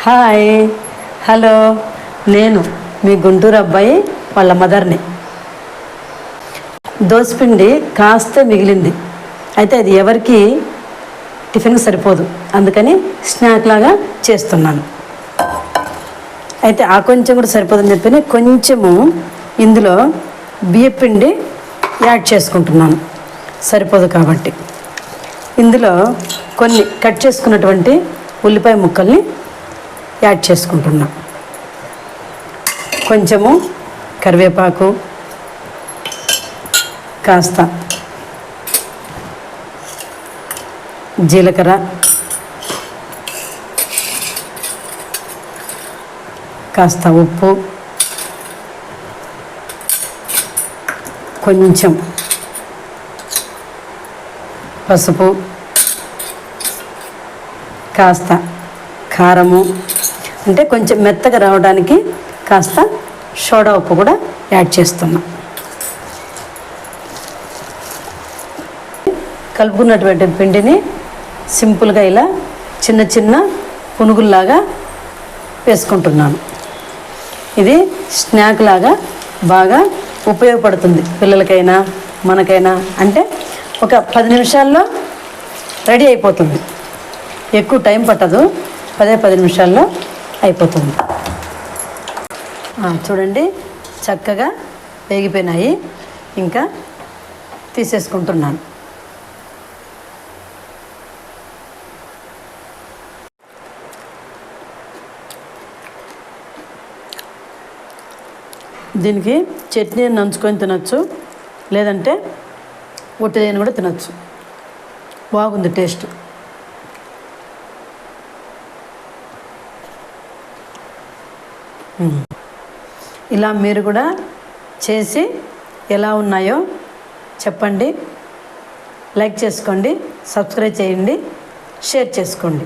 Hi, hello, నేను మీ గుంటూరు అబ్బాయి వాళ్ళ మదర్ని. దోసపిండి కాస్త మిగిలింది, అయితే అది ఎవరికి టిఫిన్కి సరిపోదు, అందుకని స్నాక్ లాగా చేస్తున్నాను. అయితే ఆ కొంచెం కూడా సరిపోదని చెప్పి కొంచెము ఇందులో బియ్యపిండి యాడ్ చేసుకుంటున్నాను, సరిపోదు కాబట్టి. ఇందులో కొన్ని కట్ చేసుకున్నటువంటి ఉల్లిపాయ ముక్కల్ని యాడ్ చేసుకుంటున్నా, కొంచెము కరివేపాకు, కాస్త జీలకర్ర, కాస్త ఉప్పు, కొంచెం పసుపు, కాస్త కారము, అంటే కొంచెం మెత్తగా రావడానికి కాస్త సోడా ఉప్పు కూడా యాడ్ చేస్తున్నా. కలుపుకున్నటువంటి పిండిని సింపుల్గా ఇలా చిన్న చిన్న పునుగుల్లాగా వేసుకుంటున్నాను. ఇది స్నాక్ లాగా బాగా ఉపయోగపడుతుంది, పిల్లలకైనా మనకైనా. అంటే ఒక 10 నిమిషాల్లో రెడీ అయిపోతుంది, ఎక్కువ టైం పట్టదు, 10 నిమిషాల్లో అయిపోతుంది. చూడండి, చక్కగా వేగిపోయినాయి. ఇంకా తీసేసుకుంటున్నాను. దీనికి చట్నీ నంచుకొని తినచ్చు, లేదంటే ఒట్టిదైన కూడా తినచ్చు, బాగుంది టేస్ట్. ఇలా మీరు కూడా చేసి ఎలా ఉన్నాయో చెప్పండి, లైక్ చేసుకోండి, సబ్స్క్రైబ్ చేయండి, షేర్ చేసుకోండి.